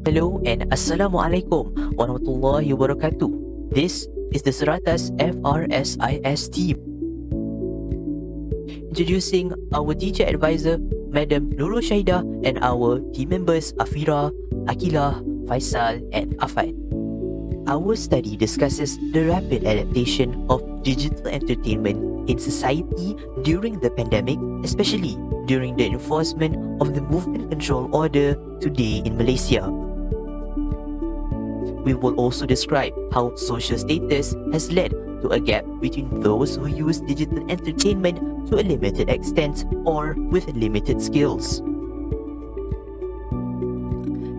Hello and Assalamualaikum warahmatullahi wabarakatuh. This is the SERATAS FRSIS team. Introducing our teacher advisor, Madam Nurul Shahidah, and our team members Afiera, Aqilah, Faisal and Affan. Our study discusses the rapid adaptation of digital entertainment in society during the pandemic, especially during the enforcement of the movement control order today in Malaysia. We will also describe how social status has led to a gap between those who use digital entertainment to a limited extent or with limited skills.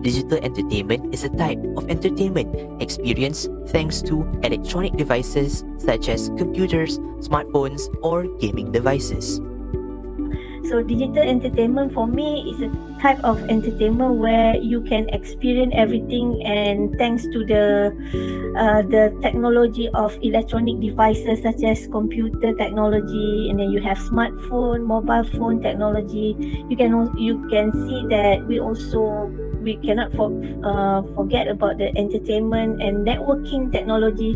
Digital entertainment is a type of entertainment experience thanks to electronic devices such as computers, smartphones, or gaming devices. So digital entertainment for me is a type of entertainment where you can experience everything, and thanks to the technology of electronic devices such as computer technology, and then you have smartphone, mobile phone technology. You can see that we cannot forget about the entertainment and networking technology.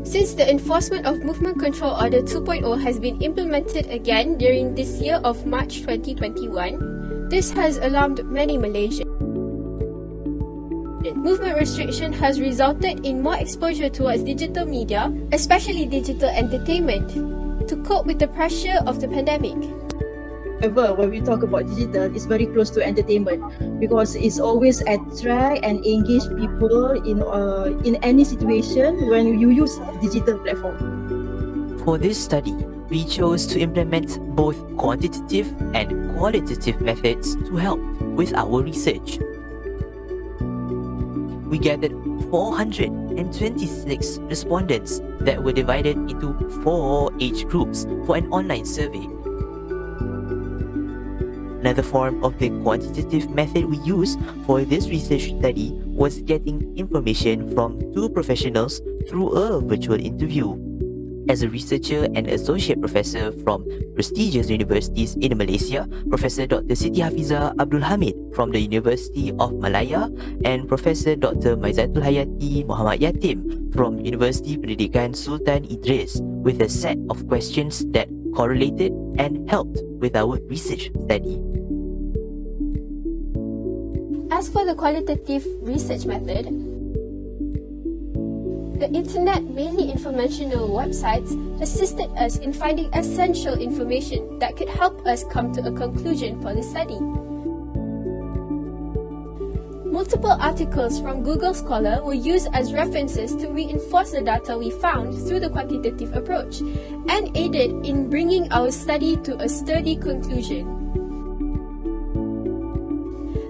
Since the enforcement of Movement Control Order 2.0 has been implemented again during this year of March 2021, this has alarmed many Malaysians. Movement restriction has resulted in more exposure towards digital media, especially digital entertainment, to cope with the pressure of the pandemic. However, when we talk about digital, it's very close to entertainment because it's always attract and engage people in any situation when you use digital platform. For this study, we chose to implement both quantitative and qualitative methods to help with our research. We gathered 426 respondents that were divided into 4 age groups for an online survey. Another form of the quantitative method we used for this research study was getting information from 2 professionals through a virtual interview. As a researcher and associate professor from prestigious universities in Malaysia, Professor Dr. Siti Hafizah Abdul Hamid from the University of Malaya and Professor Dr. Maizatul Hayati Muhammad Yatim from University Pendidikan Sultan Idris, with a set of questions that correlated and helped with our research study. As for the qualitative research method, the internet, mainly informational websites, assisted us in finding essential information that could help us come to a conclusion for the study. Multiple articles from Google Scholar were used as references to reinforce the data we found through the quantitative approach and aided in bringing our study to a sturdy conclusion.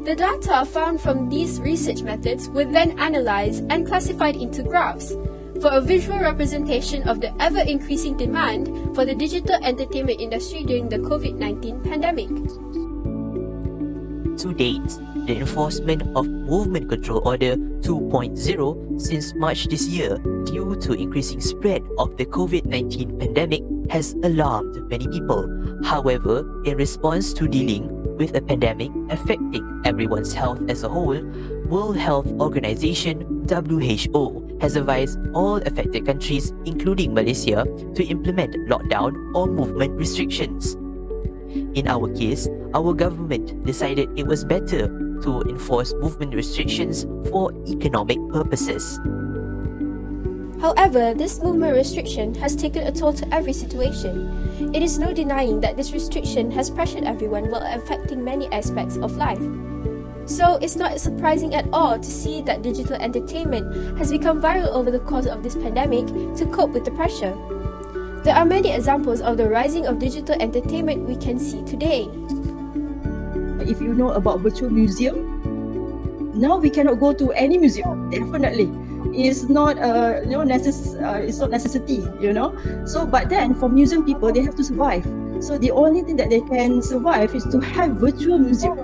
The data found from these research methods were then analysed and classified into graphs for a visual representation of the ever-increasing demand for the digital entertainment industry during the COVID-19 pandemic. To date, the enforcement of Movement Control Order 2.0 since March this year due to increasing spread of the COVID-19 pandemic has alarmed many people. However, in response to dealing with a pandemic affecting everyone's health as a whole, World Health Organization (WHO) has advised all affected countries, including Malaysia, to implement lockdown or movement restrictions. In our case, our government decided it was better to enforce movement restrictions for economic purposes. However, this movement restriction has taken a toll to every situation. It is no denying that this restriction has pressured everyone while affecting many aspects of life. So it's not surprising at all to see that digital entertainment has become viral over the course of this pandemic to cope with the pressure. There are many examples of the rising of digital entertainment we can see today. If you know about virtual museum, now we cannot go to any museum, definitely. It's not it's not necessity, So, but then for museum people, they have to survive. So the only thing that they can survive is to have virtual museum.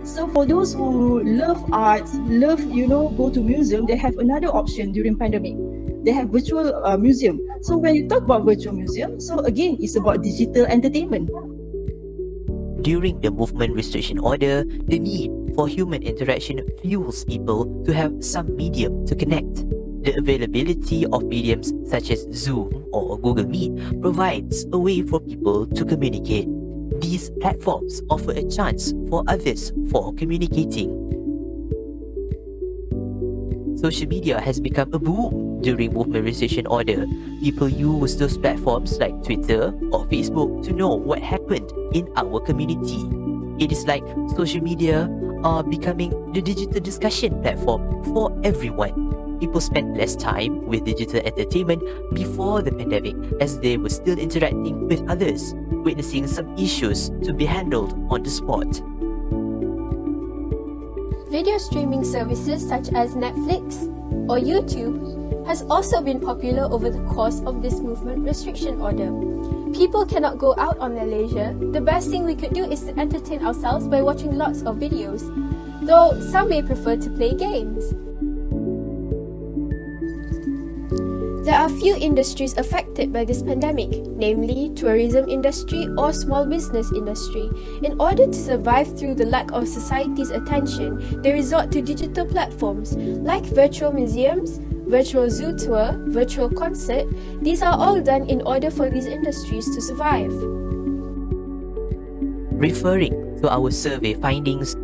So for those who love arts, go to museum, they have another option during pandemic. They have virtual museum. So when you talk about virtual museum, so again, it's about digital entertainment. During the movement restriction order, the need for human interaction fuels people to have some medium to connect. The availability of mediums such as Zoom or Google Meet provides a way for people to communicate. These platforms offer a chance for others for communicating. Social media has become a boom during movement restriction order. People use those platforms like Twitter or Facebook to know what happened in our community. It is like social media are becoming the digital discussion platform for everyone. People spent less time with digital entertainment before the pandemic as they were still interacting with others, witnessing some issues to be handled on the spot. Video streaming services such as Netflix or YouTube has also been popular over the course of this movement restriction order. People cannot go out on their leisure. The best thing we could do is to entertain ourselves by watching lots of videos, though some may prefer to play games. There are few industries affected by this pandemic, namely tourism industry or small business industry. In order to survive through the lack of society's attention, they resort to digital platforms like virtual museums, virtual zoo tour, virtual concert. These are all done in order for these industries to survive. Referring to our survey findings,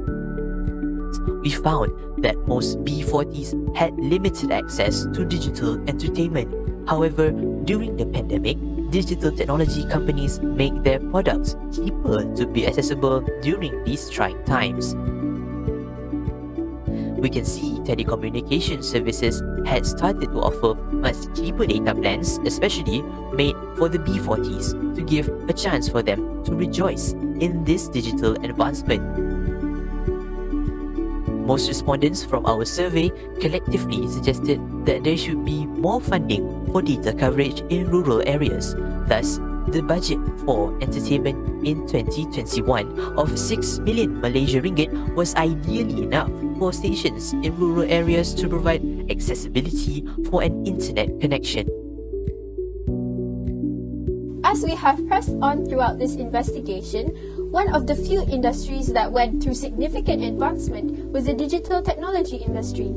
we found that most B40s had limited access to digital entertainment. However, during the pandemic, digital technology companies make their products cheaper to be accessible during these trying times. We can see telecommunication services had started to offer much cheaper data plans, especially made for the B40s, to give a chance for them to rejoice in this digital advancement. Most respondents from our survey collectively suggested that there should be more funding for data coverage in rural areas. Thus, the budget for entertainment in 2021 of 6 million Malaysia ringgit was ideally enough for stations in rural areas to provide accessibility for an internet connection. As we have pressed on throughout this investigation, one of the few industries that went through significant advancement was the digital technology industry.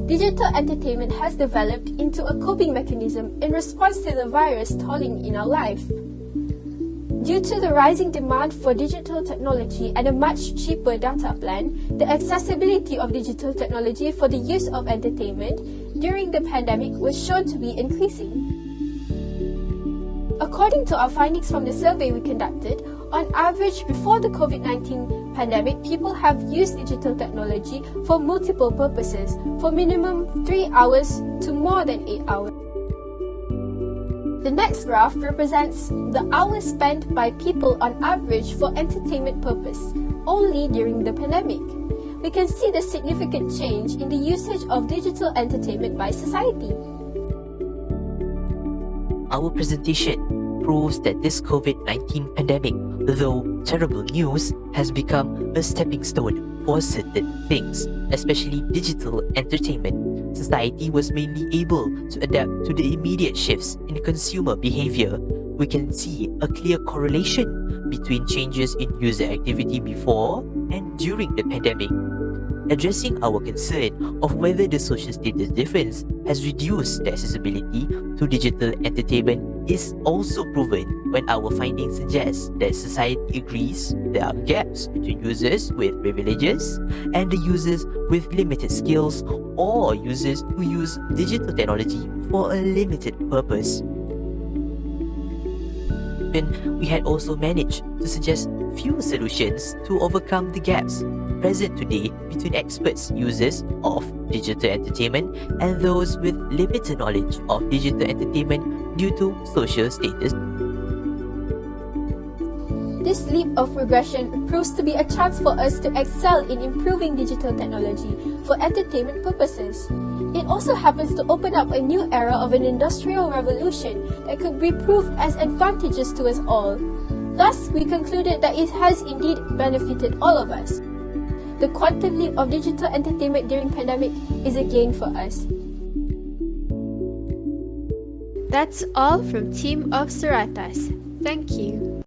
Digital entertainment has developed into a coping mechanism in response to the virus tolling in our life. Due to the rising demand for digital technology and a much cheaper data plan, the accessibility of digital technology for the use of entertainment during the pandemic was shown to be increasing. According to our findings from the survey we conducted, on average before the COVID-19 pandemic, people have used digital technology for multiple purposes, for minimum 3 hours to more than 8 hours. The next graph represents the hours spent by people on average for entertainment purpose, only during the pandemic. We can see the significant change in the usage of digital entertainment by society. Our presentation proves that this COVID-19 pandemic, though terrible news, has become a stepping stone for certain things, especially digital entertainment. Society was mainly able to adapt to the immediate shifts in consumer behavior. We can see a clear correlation between changes in user activity before and during the pandemic. Addressing our concern of whether the social status difference has reduced the accessibility to digital entertainment is also proven when our findings suggest that society agrees there are gaps between users with privileges and the users with limited skills or users who use digital technology for a limited purpose. And we had also managed to suggest few solutions to overcome the gaps present today between experts users of digital entertainment and those with limited knowledge of digital entertainment due to social status. This leap of progression proves to be a chance for us to excel in improving digital technology for entertainment purposes. It also happens to open up a new era of an industrial revolution that could be proved as advantageous to us all. Thus, we concluded that it has indeed benefited all of us. The quantum leap of digital entertainment during pandemic is a gain for us. That's all from Team of SERATAS. Thank you.